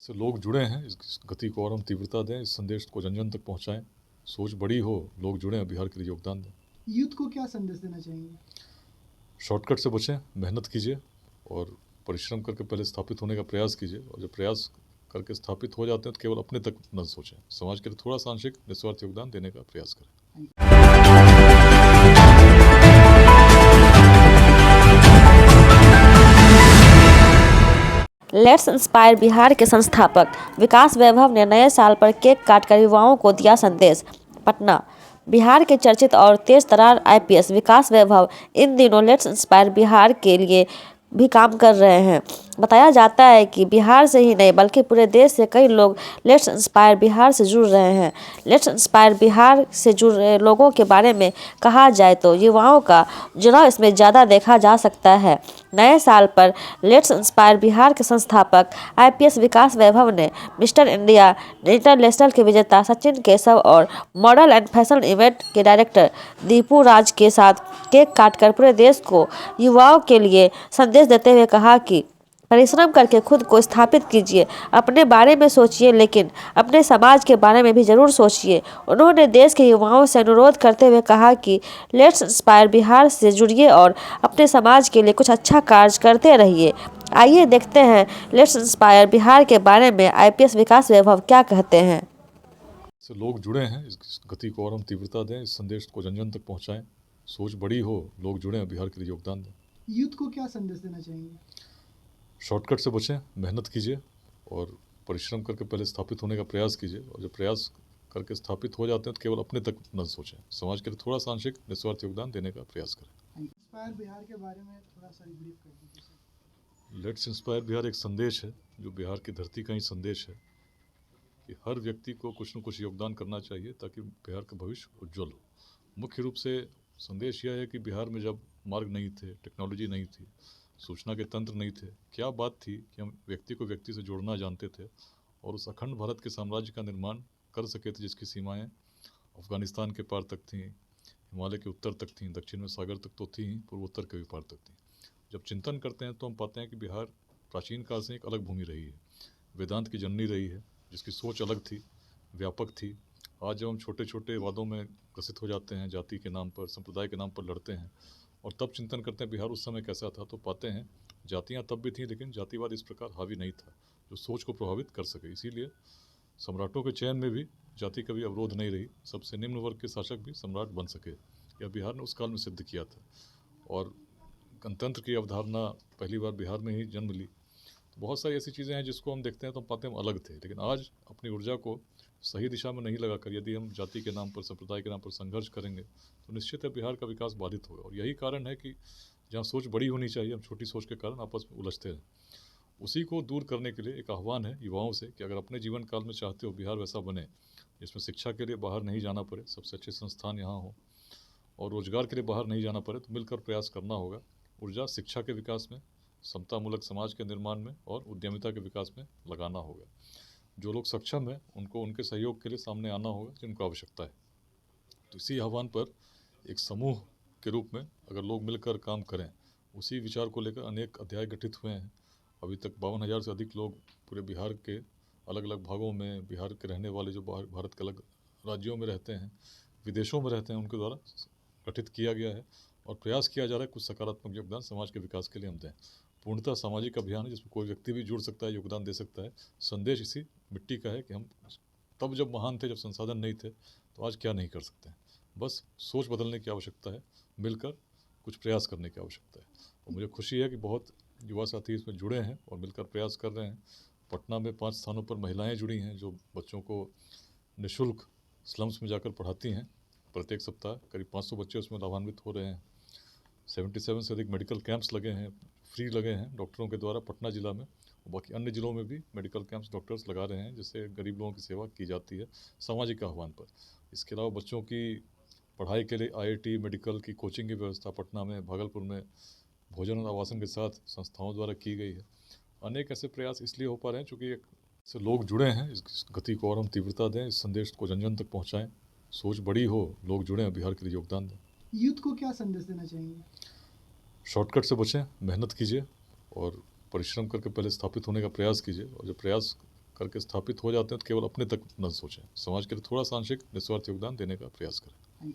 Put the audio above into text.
से लोग जुड़े हैं, इस गति को और हम तीव्रता दें, इस संदेश को जन जन तक पहुँचाएँ। सोच बड़ी हो, लोग जुड़ें, बिहार के लिए योगदान दें। यूथ को क्या संदेश देना चाहेंगे? शॉर्टकट से बचें, मेहनत कीजिए और परिश्रम करके पहले स्थापित होने का प्रयास कीजिए, और जब प्रयास करके स्थापित हो जाते हैं तो केवल अपने तक न सोचें, समाज के लिए थोड़ा सा आंशिक निस्वार्थ योगदान देने का प्रयास करें। लेट्स इंस्पायर बिहार के संस्थापक विकास वैभव ने नए साल पर केक काटकर युवाओं को दिया संदेश। पटना। बिहार के चर्चित और तेज तर्रार आईपीएस विकास वैभव इन दिनों लेट्स इंस्पायर बिहार के लिए भी काम कर रहे हैं। बताया जाता है कि बिहार से ही नहीं बल्कि पूरे देश से कई लोग लेट्स इंस्पायर बिहार से जुड़ रहे हैं। लेट्स इंस्पायर बिहार से जुड़ रहे लोगों के बारे में कहा जाए तो युवाओं का जुड़ाव इसमें ज़्यादा देखा जा सकता है। नए साल पर लेट्स इंस्पायर बिहार के संस्थापक आईपीएस विकास वैभव ने मिस्टर इंडिया इंटरनेशनल के विजेता सचिन केशव और मॉडल एंड फैशन इवेंट के डायरेक्टर दीपू राज के साथ केक काटकर पूरे देश को युवाओं के लिए संदेश देते हुए कहा कि परिश्रम करके खुद को स्थापित कीजिए, अपने बारे में सोचिए लेकिन अपने समाज के बारे में भी जरूर सोचिए। उन्होंने देश के युवाओं से अनुरोध करते हुए कहा कि लेट्स इंस्पायर बिहार से जुड़िए और अपने समाज के लिए कुछ अच्छा कार्य करते रहिए। आइए देखते हैं लेट्स इंस्पायर बिहार के बारे में आईपीएस विकास वैभव क्या कहते हैं। से लोग जुड़े हैं, इस गति को और हम तीव्रता दें, इस संदेश को जन जन तक पहुँचाएँ। सोच बड़ी हो, लोग जुड़ें, बिहार के लिए योगदान दें। यूथ को क्या संदेश देना चाहेंगे? शॉर्टकट से बचें, मेहनत कीजिए और परिश्रम करके पहले स्थापित होने का प्रयास कीजिए, और जब प्रयास करके स्थापित हो जाते हैं तो केवल अपने तक न सोचें, समाज के लिए थोड़ा सा आंशिक निस्वार्थ योगदान देने का प्रयास करें। इंस्पायर बिहार के बारे में थोड़ा सा ब्रीफ कर दीजिए सर। लेट्स इंस्पायर बिहार एक संदेश है जो बिहार की धरती का ही संदेश है कि हर व्यक्ति को कुछ न कुछ योगदान करना चाहिए ताकि बिहार का भविष्य उज्जवल हो। मुख्य रूप से संदेश यह है कि बिहार में जब मार्ग नहीं थे, टेक्नोलॉजी नहीं थी, सूचना के तंत्र नहीं थे, क्या बात थी कि हम व्यक्ति को व्यक्ति से जोड़ना जानते थे और उस अखंड भारत के साम्राज्य का निर्माण कर सके थे जिसकी सीमाएं अफगानिस्तान के पार तक थीं, हिमालय के उत्तर तक थीं, दक्षिण में सागर तक तो थी ही, पूर्वोत्तर के भी पार तक थीं। जब चिंतन करते हैं तो हम पाते हैं कि बिहार प्राचीन काल से एक अलग भूमि रही है, वेदांत की जननी रही है, जिसकी सोच अलग थी, व्यापक थी। आज जब हम छोटे छोटे वादों में ग्रसित हो जाते हैं, जाति के नाम पर, संप्रदाय के नाम पर लड़ते हैं, और तब चिंतन करते हैं बिहार उस समय कैसा था, तो पाते हैं जातियाँ तब भी थीं लेकिन जातिवाद इस प्रकार हावी नहीं था जो सोच को प्रभावित कर सके। इसीलिए सम्राटों के चयन में भी जाति कभी अवरोध नहीं रही, सबसे निम्न वर्ग के शासक भी सम्राट बन सके। यह बिहार ने उस काल में सिद्ध किया था, और गणतंत्र की अवधारणा पहली बार बिहार में ही जन्म ली। तो बहुत सारी ऐसी चीज़ें हैं जिसको हम देखते हैं तो हम पाते हैं हम अलग थे, लेकिन आज अपनी ऊर्जा को सही दिशा में नहीं लगाकर यदि हम जाति के नाम पर, संप्रदाय के नाम पर संघर्ष करेंगे तो निश्चित है बिहार का विकास बाधित होगा। और यही कारण है कि जहाँ सोच बड़ी होनी चाहिए हम छोटी सोच के कारण आपस में उलझते हैं। उसी को दूर करने के लिए एक आह्वान है युवाओं से कि अगर अपने जीवन काल में चाहते हो बिहार वैसा बने जिसमें शिक्षा के लिए बाहर नहीं जाना पड़े, सबसे अच्छे संस्थान यहाँ हो, और रोजगार के लिए बाहर नहीं जाना पड़े, तो मिलकर प्रयास करना होगा। ऊर्जा शिक्षा के विकास में, समतामूलक समाज के निर्माण में और उद्यमिता के विकास में लगाना होगा। जो लोग सक्षम हैं उनको उनके सहयोग के लिए सामने आना होगा जिनको आवश्यकता है। तो इसी आह्वान पर एक समूह के रूप में अगर लोग मिलकर काम करें, उसी विचार को लेकर अनेक अध्याय गठित हुए हैं। अभी तक 52,000 से अधिक लोग पूरे बिहार के अलग अलग भागों में, बिहार के रहने वाले जो भारत के अलग राज्यों में रहते हैं, विदेशों में रहते हैं, उनके द्वारा गठित किया गया है और प्रयास किया जा रहा है कुछ सकारात्मक योगदान समाज के विकास के लिए हम दें। पूर्णतः सामाजिक अभियान है जिसमें कोई व्यक्ति भी जुड़ सकता है, योगदान दे सकता है। संदेश इसी मिट्टी का है कि हम तब जब महान थे, जब संसाधन नहीं थे, तो आज क्या नहीं कर सकते हैं। बस सोच बदलने की आवश्यकता है, मिलकर कुछ प्रयास करने की आवश्यकता है। और मुझे खुशी है कि बहुत युवा साथी इसमें जुड़े हैं और मिलकर प्रयास कर रहे हैं। पटना में 5 स्थानों पर महिलाएं जुड़ी हैं जो बच्चों को निःशुल्क स्लम्स में जाकर पढ़ाती हैं। प्रत्येक सप्ताह करीब 500 बच्चे उसमें लाभान्वित हो रहे हैं। 77 से अधिक मेडिकल कैंप्स लगे हैं, फ्री लगे हैं डॉक्टरों के द्वारा पटना ज़िला में, और बाकी अन्य ज़िलों में भी मेडिकल कैंप्स डॉक्टर्स लगा रहे हैं जिससे गरीब लोगों की सेवा की जाती है सामाजिक आह्वान पर। इसके अलावा बच्चों की पढ़ाई के लिए आईआईटी मेडिकल की कोचिंग की व्यवस्था पटना में, भागलपुर में भोजन और आवासन के साथ संस्थाओं द्वारा की गई है। अनेक ऐसे प्रयास इसलिए हो पा रहे हैं चूँकि एक से लोग जुड़े हैं, इस गति को और हम तीव्रता दें, इस संदेश को जन जन तक पहुँचाएँ। सोच बड़ी हो, लोग जुड़ें, बिहार के लिए योगदान दें। यूथ को क्या संदेश देना चाहेंगे? शॉर्टकट से बचें, मेहनत कीजिए और परिश्रम करके पहले स्थापित होने का प्रयास कीजिए, और जब प्रयास करके स्थापित हो जाते हैं तो केवल अपने तक न सोचें, समाज के लिए थोड़ा सा आंशिक निस्वार्थ योगदान देने का प्रयास करें।